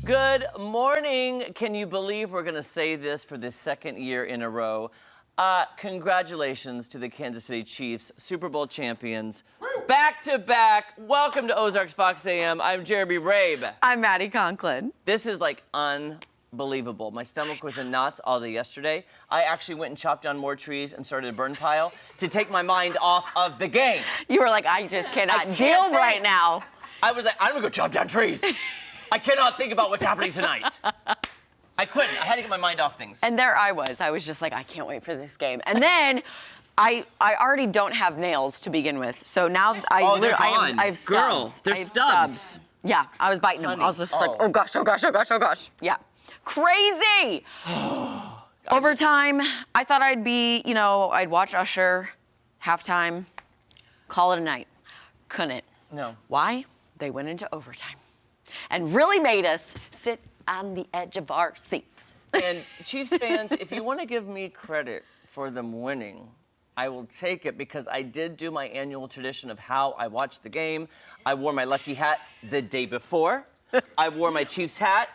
Good morning. Can you believe we're going to say this for the second year in a row? Congratulations to the Kansas City Chiefs, Super Bowl champions. Back to back. Welcome to Ozarks Fox AM. I'm Jeremy Rabe. I'm Maddie Conklin. This is like unbelievable. My stomach was in knots all day yesterday. I actually went and chopped down more trees and started a burn pile to take my mind off of the game. You were like, I just cannot deal right now. I was like, I'm gonna go chop down trees. I cannot think about what's happening tonight. I couldn't. I had to get my mind off things. And there I was. I was just like, I can't wait for this game. And then I already don't have nails to begin with. So now they're gone. I have stubs. Girl, they're stubs. Yeah, I was biting them. I was just like, oh gosh, oh gosh, oh gosh, oh gosh. Yeah. Crazy. Overtime, I thought I'd be, I'd watch Usher, halftime, call it a night. Couldn't. No. Why? They went into overtime and really made us sit on the edge of our seats. And Chiefs fans, if you want to give me credit for them winning, I will take it because I did do my annual tradition of how I watched the game. I wore my lucky hat the day before. I wore my Chiefs hat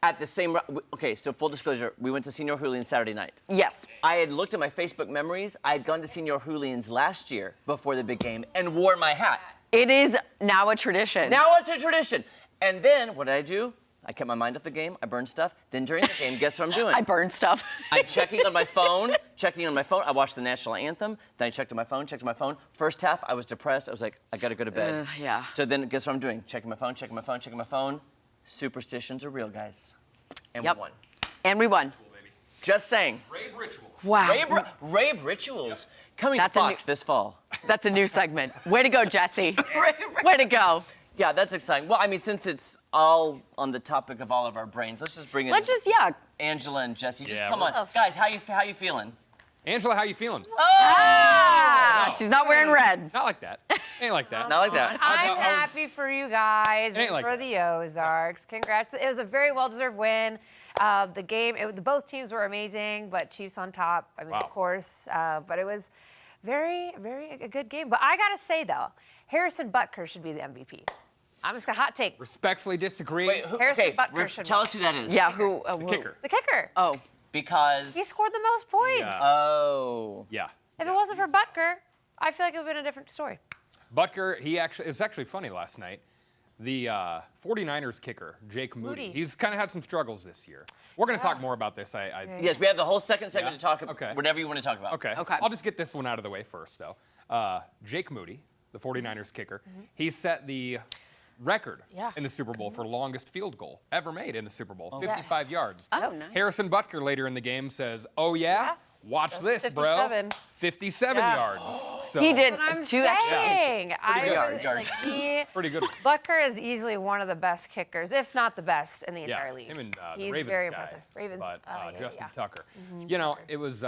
at the same... Okay, so full disclosure, we went to Senor Julian's Saturday night. Yes. I had looked at my Facebook memories. I had gone to Senor Julian's last year before the big game and wore my hat. It is now a tradition. Now it's a tradition. And then, what did I do? I kept my mind off the game. I burned stuff. Then during the game, guess what I'm doing? I burned stuff. I'm checking on my phone. I watched the national anthem. Then I checked on my phone. First half, I was depressed. I was like, I gotta go to bed. Yeah. So then, guess what I'm doing? Checking my phone. Superstitions are real, guys. And Yep. we won. And we won. Just saying. Rabe rituals. Wow. Rabe rituals. Coming That's to a Fox this fall. That's a new segment. Way to go, Jesse. Way to go. Yeah, that's exciting. Well, I mean, since it's all on the topic of all of our brains, let's just bring in Angela and Jesse. Just come on. Guys, how you feeling? Angela, how you feeling? Ah, she's not wearing red. Not like that. Ain't like that. Not like that. I'm happy for you guys and like for that. the Ozarks. Congrats. It was a very well-deserved win. The game, both teams were amazing, but Chiefs on top, I mean, Wow. of course. But it was a good game. But I got to say, though, Harrison Butker should be the MVP. I'm just going to hot take. Respectfully disagree. Wait, Harrison Butker should tell win. us who that is. Yeah, who? The kicker. The kicker. Oh. Because... He scored the most points. Yeah. Oh. Yeah. If it wasn't for Butker, I feel like it would have been a different story. Butker, it's actually funny last night. The 49ers kicker, Jake Moody, he's kind of had some struggles this year. We're going to talk more about this. Yes, we have the whole second segment Yeah? to talk about Okay. whatever you want to talk about. Okay. I'll just get this one out of the way first, though. Jake Moody, the 49ers kicker, he set the record in the Super Bowl for longest field goal ever made in the Super Bowl, 55 yards. Oh, nice. Harrison Butker later in the game says, oh, yeah? Watch That's this, bro. 57. 57 yards. So, He did That's what I'm 2 extra. saying. Yards. Pretty good. Butker is easily one of the best kickers, if not the best in the entire league. Him and the He's Ravens very guy, impressive. Ravens, but Justin Tucker. Mm-hmm. You know, it was.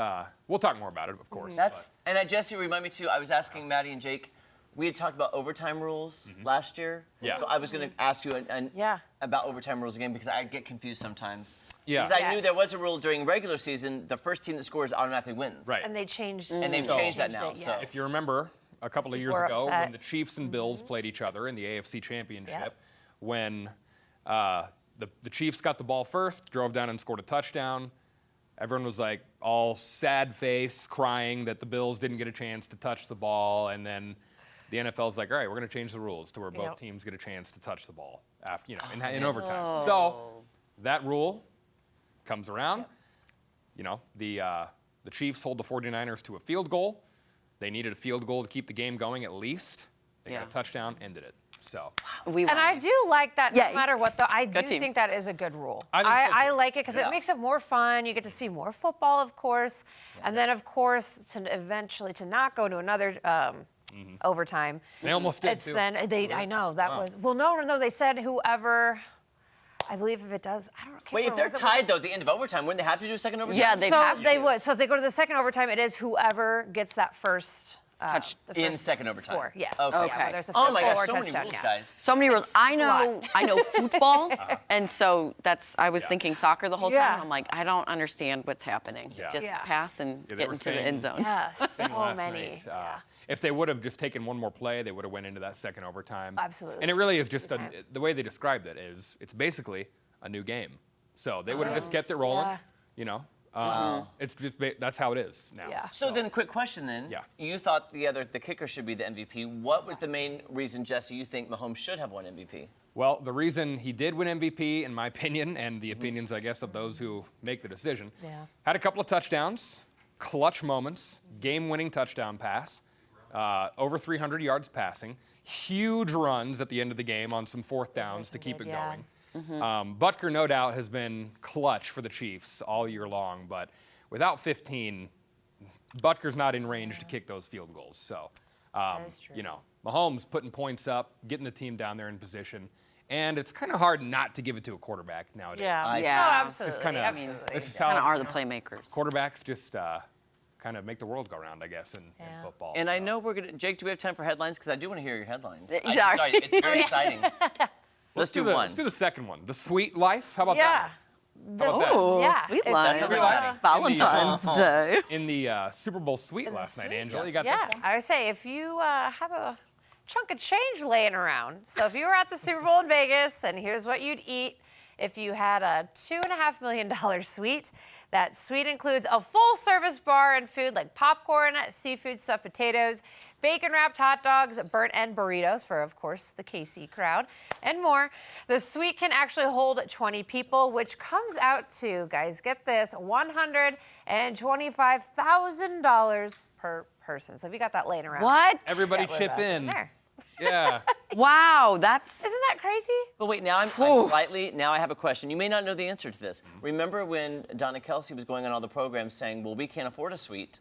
We'll talk more about it, of course. And Jesse, remind me too. I was asking Maddie and Jake. We had talked about overtime rules last year. Yeah. So I was going to ask you Yeah. about overtime rules again because I get confused sometimes. Yeah. Because I knew there was a rule during regular season. The first team that scores automatically wins. Right. And they changed. And they've changed that now. it, So yes. If you remember, a couple of years People were ago, upset. when the Chiefs and Bills played each other in the AFC Championship, when the Chiefs got the ball first, drove down and scored a touchdown, everyone was like all sad face, crying that the Bills didn't get a chance to touch the ball, and then the NFL's like, all right, we're going to change the rules to where both teams get a chance to touch the ball after, in overtime. So that rule comes around. You know, the Chiefs hold the 49ers to a field goal. They needed a field goal to keep the game going at least. They got a touchdown, ended it. So. And I do like that no matter what, though. I do team. think that is a good rule. I I like it because it makes it more fun. You get to see more football, of course. And then, of course, to eventually to not go to another overtime. They almost did, It's too. then I know that was no. They said whoever. I believe if it does, I don't know. wait, if they're tied though at the end of overtime, wouldn't they have to do a second overtime? Yeah, they'd so have they to. would. So if they go to the second overtime, it is whoever gets that first Touch the first in second overtime. Score. Yes. Okay. Yeah, whether it's a Oh field my goal gosh, or so many touchdown, rules, yeah. guys. So many rules. I It's a lot. know football, and so I was thinking soccer the whole time. Yeah. I'm like, I don't understand what's happening. Yeah. Just Yeah. pass and Yeah, they get were into the saying- end zone. Yes, so last many. night, Yeah. If they would have just taken one more play, they would have went into that second overtime. Absolutely. And it really is just Understand. the way they described it is it's basically a new game. So they would have just kept it rolling, Yeah. you know. It's just that's how it is now. Yeah. So then, quick question then. Yeah. You thought the kicker should be the MVP. What was the main reason, Jesse, you think Mahomes should have won MVP? Well, the reason he did win MVP, in my opinion, and the opinions, I guess, of those who make the decision, had a couple of touchdowns, clutch moments, game-winning touchdown pass, over 300 yards passing, huge runs at the end of the game on some fourth downs to keep it Yeah. going. Butker, no doubt, has been clutch for the Chiefs all year long, but without 15, Butker's not in range to kick those field goals. So, is true. you know, Mahomes putting points up, getting the team down there in position, and it's kind of hard not to give it to a quarterback nowadays. Yeah. Yeah. No, absolutely. It's kind of, absolutely. it's just Kind of how are the playmakers. quarterbacks just kind of make the world go round, I guess, in football. And I so. know we're gonna. Jake, do we have time for headlines? Because I do want to hear your headlines. Yeah. Sorry, it's very exciting. Let's do one. Let's do the second one. The Sweet Life. How about Yeah. that? How about that? Ooh, Yeah. sweet If- life. Sweet life. Valentine's Day. In the Super Bowl Sweet In the last night, Sweet. Angela, you got Yeah, this one? I would say if you have a chunk of change laying around, so if you were at the Super Bowl in Vegas, and here's what you'd eat if you had a $2.5 million suite. That suite includes a full-service bar and food like popcorn, seafood, stuffed potatoes, bacon-wrapped hot dogs, burnt end burritos for, of course, the KC crowd, and more. The suite can actually hold 20 people, which comes out to, guys, get this, $125,000 per person. So if you got that laying around. What? Everybody Yeah, chip what about in. there? Yeah. Wow, that's Isn't that crazy? But wait, now I'm slightly. Now I have a question. You may not know the answer to this. Remember when Donna Kelsey was going on all the programs saying, "Well, we can't afford a suite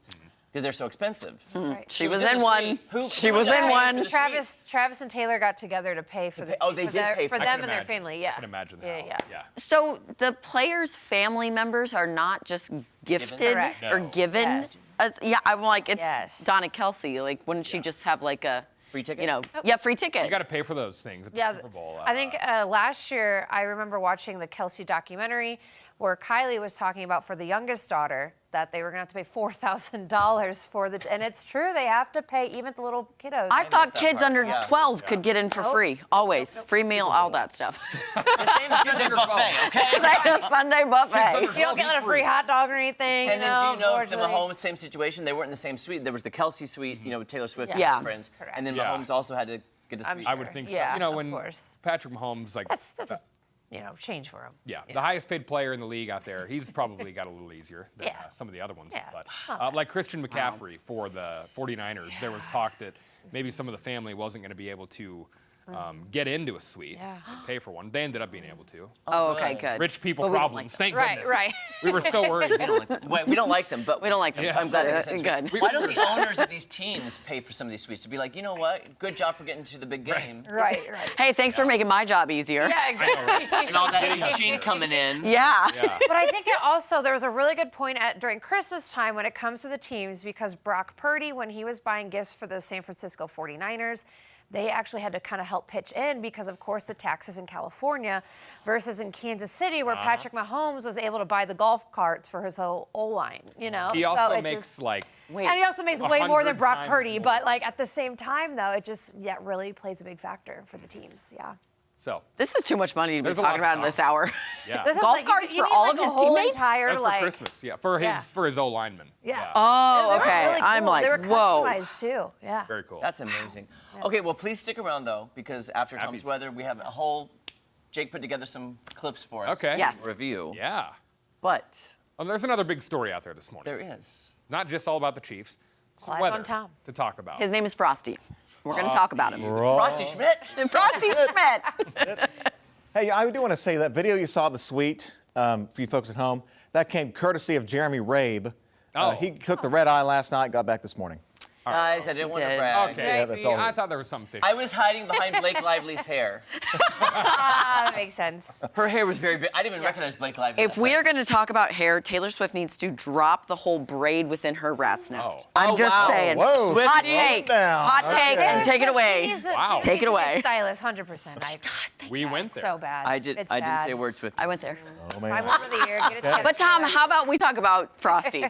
because they're so expensive." Right. she was in in the one. suite. Who- She who was got in paid one. for the Travis and Taylor got together to pay for the oh, they did pay for for it. I them can and their imagine. family. Yeah, I can imagine Yeah, how. yeah. So the players' family members are not just gifted Correct. or No. given. Yes. Yeah, I'm like, it's Yes. Donna Kelsey. Like, wouldn't she just have like a Free ticket? You know, yeah, free ticket. You got to pay for those things at the Yeah, Super Bowl. I think last year I remember watching the Kelsey documentary where Kylie was talking about for the youngest daughter that they were going to have to pay $4,000 for the, and it's true, they have to pay even the little kiddos. I thought that kids part. under Yeah. 12 could get in for free, always. Free meal, all that stuff. The same as Sunday buffet, okay? Like a Sunday buffet. you don't get like a free hot dog or anything. And then do you know if the unfortunately. Mahomes, same situation, they weren't in the same suite. There was the Kelsey suite, you know, with Taylor Swift Yeah. and friends. Correct. And then Yeah. Mahomes also had to get a I'm suite. I would think so. Yeah, You know, of when course. Patrick Mahomes, like, That's a, change for him. yeah, the highest paid player in the league out there, he's probably got a little easier than Yeah. some of the other ones. Yeah. But like Christian McCaffrey for the 49ers, there was talk that maybe some of the family wasn't going to be able to get into a suite Yeah. and pay for one. They ended up being able to. Oh, okay, good. Rich people But we don't problems, like thank Right, goodness. right. We were so worried. Wait, we don't like them, but We don't like them. Yeah. I'm glad but, that makes sense. good. Why don't the owners of these teams pay for some of these suites to be like, you know what? Good job for getting to the big game. Right. Hey, thanks for making my job easier. Yeah, exactly. And all that cha-ching coming in. Yeah. Yeah. But I think it also, there was a really good point during Christmas time when it comes to the teams, because Brock Purdy, when he was buying gifts for the San Francisco 49ers, they actually had to kind of help pitch in because, of course, the taxes in California versus in Kansas City, where Patrick Mahomes was able to buy the golf carts for his whole O-line, you know? He So also it makes just, like Wait. and he also makes way more than 100 Brock times Purdy, more. but like at the same time, though, it just really plays a big factor for the teams. Yeah. so. This is too much money to be There's a lot talking to about in talk this hour. Yeah. This is Golf like, carts you for need, all like, of a his whole teammates? entire That's for like. Christmas, yeah, for his Yeah. for his O lineman. Yeah. Oh, They were okay. really I'm cool. like, they were whoa. customized too. Yeah. Very cool. That's amazing. Okay, well, please stick around, though, because after Tom's Abby's- weather, we have a whole... Jake put together some clips for us. Okay. Yes. to Review. Yeah. But There's another big story out there this morning. there is. Not just all about the Chiefs. Some Eyes weather on Tom. to talk about. His name is Frosty. We're going to talk about him. Frosty Schmidt. Frosty Schmidt. Hey, I do want to say that video you saw, the suite, for you folks at home, that came courtesy of Jeremy Rabe. Oh. He took the red eye last night, got back this morning. Guys, I didn't want to did. brag. Okay. Yeah, that's See, all I it is. thought there was something fishy. I was hiding behind Blake Lively's hair. That makes sense. Her hair was very big. I didn't even recognize Blake Lively. If we are going to talk about hair, Taylor Swift needs to drop the whole braid within her rat's nest. Oh. I'm Oh, just wow. saying. Whoa. Hot Swifties. take. Down. Hot take Okay. and take it away. Wow. Take it away. Stylist, 100%. We went there. So bad. I did. It's I didn't bad. say a word, Swift. I went there. Oh, I'm man. over the year. Get it together. But Tom, how about we talk about Frosty?